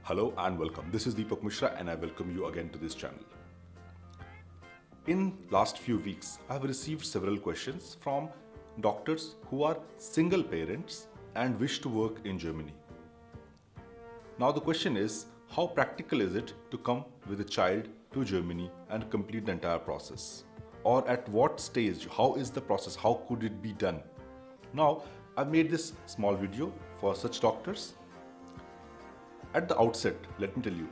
Hello and welcome. This is Deepak Mishra and I welcome you again to this channel. In last few weeks, I have received several questions from doctors who are single parents and wish to work in Germany. Now the question is, how practical is it to come with a child to Germany and complete the entire process? Or at what stage, how is the process, how could it be done? Now, I've made this small video for such doctors. At the outset, let me tell you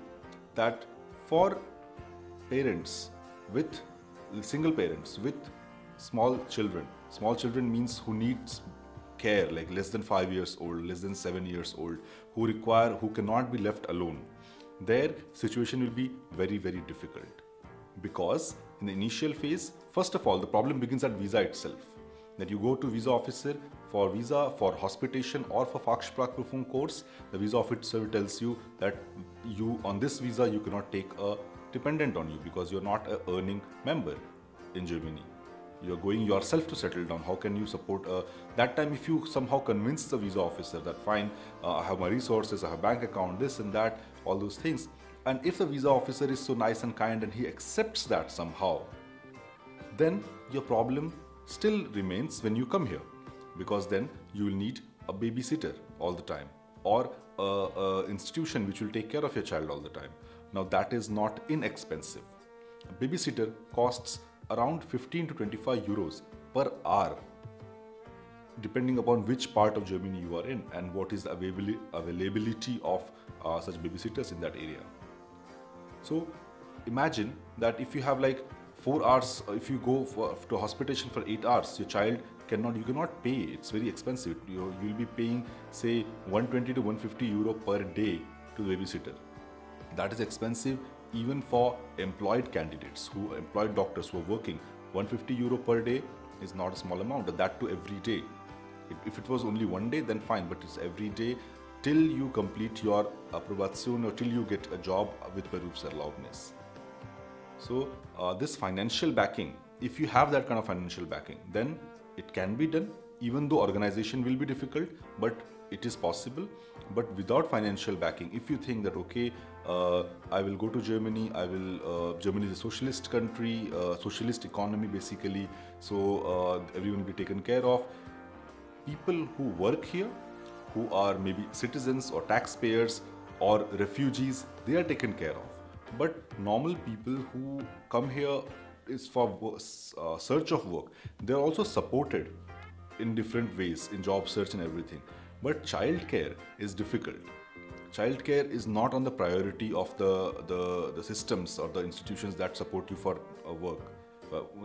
that for parents with single parents with small children means who needs care, like less than 5 years old, less than 7 years old, who cannot be left alone, their situation will be very, very difficult. Because in the initial phase, first of all, the problem begins at visa itself. That you go to visa officer for visa, for hospitation or for Fachsprachprüfung course, the visa officer tells you that you on this visa you cannot take a dependent on you because you're not a earning member in Germany. You're going yourself to settle down. How can you support that time if you somehow convince the visa officer that fine, I have my resources, I have bank account, this and that, all those things. And if the visa officer is so nice and kind and he accepts that somehow, then your problem still remains when you come here, because then you will need a babysitter all the time or a institution which will take care of your child all the time. Now that is not inexpensive. A babysitter costs around 15 to 25 euros per hour, depending upon which part of Germany you are in and what is the availability of such babysitters in that area. So imagine that if you have like 4 hours, if you go to hospitation for 8 hours, your child you cannot pay. It's very expensive. You'll be paying say 120 to 150 euro per day to the babysitter. That is expensive even for employed candidates, employed doctors who are working. 150 euro per day is not a small amount, that too every day. If it was only one day, then fine, but it's every day till you complete your Approbation or till you get a job with Berufserlaubnis. So this financial backing, if you have that kind of financial backing, then it can be done, even though organization will be difficult, but it is possible. But without financial backing, if you think that, okay, I will go to Germany, Germany is a socialist country, socialist economy basically, so everyone will be taken care of. People who work here, who are maybe citizens or taxpayers or refugees, they are taken care of. But normal people who come here is for search of work, they are also supported in different ways in job search and everything. But childcare is difficult. Childcare is not on the priority of the systems or the institutions that support you for work,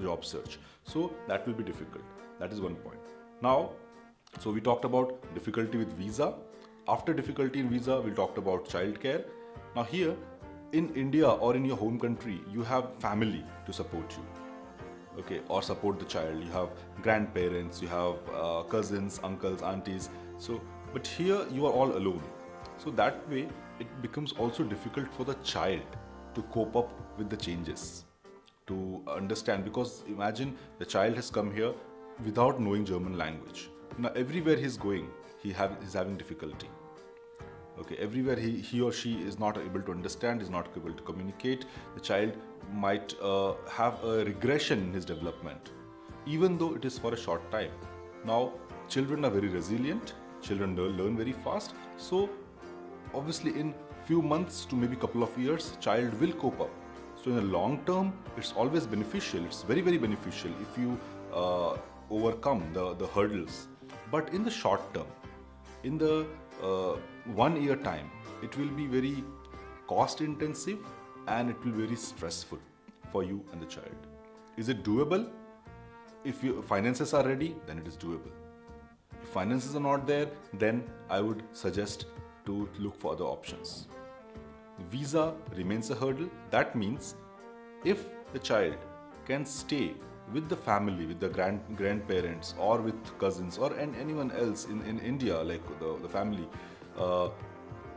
job search. So that will be difficult. That is one point. Now, so we talked about difficulty with visa. After difficulty in visa, we talked about childcare. Now here, in India or in your home country, you have family to support you, okay, or support the child. You have grandparents, you have cousins, uncles, aunties. So, but here you are all alone. So that way, it becomes also difficult for the child to cope up with the changes, to understand. Because imagine the child has come here without knowing German language. Now everywhere he's going, he's having difficulty. Okay, everywhere he or she is not able to understand, is not able to communicate. The child might have a regression in his development, even though it is for a short time. Now, children are very resilient. Children learn very fast. So, obviously, in few months to maybe couple of years, child will cope up. So, in the long term, it's always beneficial. It's very, very beneficial if you overcome the hurdles. But in the short term, in the 1 year time, it will be very cost intensive and it will be very stressful for you and the child. Is it doable? If your finances are ready, then it is doable. If finances are not there, then I would suggest to look for other options. Visa remains a hurdle. That means if the child can stay with the family, with the grandparents or with cousins or anyone else in India, like the family,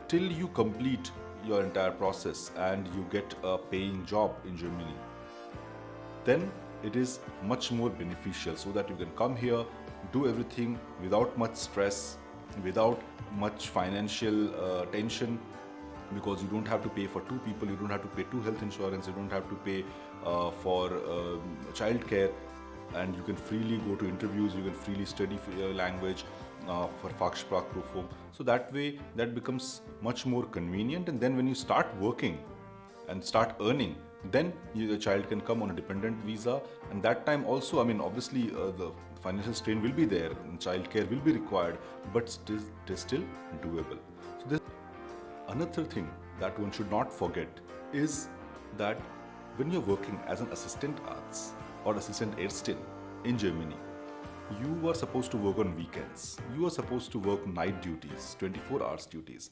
till you complete your entire process and you get a paying job in Germany, then it is much more beneficial, so that you can come here, do everything without much stress, without much financial tension, because you don't have to pay for two people, you don't have to pay two health insurance, you don't have to pay for childcare, and you can freely go to interviews, you can freely study for your language for Fachsprachprüfung. So that way, that becomes much more convenient. And then when you start working and start earning, then the child can come on a dependent visa. And that time also, I mean, obviously the financial strain will be there and childcare will be required, but it is still doable. So this another thing that one should not forget is that when you're working as an assistant arts or assistant Ärztin in Germany, you are supposed to work on weekends. You are supposed to work night duties, 24 hours duties.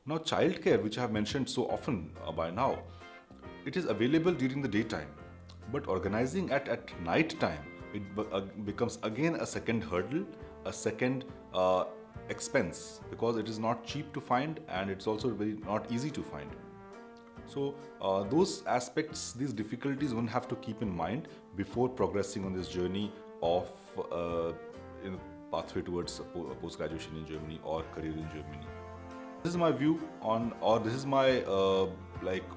Now, childcare, which I have mentioned so often by now, it is available during the daytime, but organizing at night time, it becomes again a second hurdle, a second expense, because it is not cheap to find and it's also very not easy to find. So those aspects, these difficulties one have to keep in mind before progressing on this journey of pathway towards post-graduation in Germany or career in Germany. This is my view on, or this is my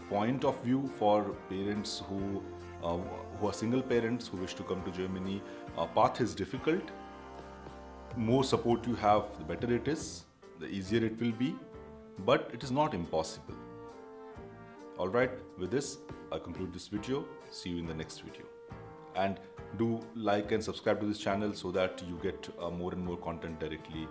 point of view for parents who are single parents who wish to come to Germany. Path is difficult. More support you have, the better it is, the easier it will be, but it is not impossible. Alright, with this, I conclude this video. See you in the next video. And do like and subscribe to this channel so that you get more and more content directly.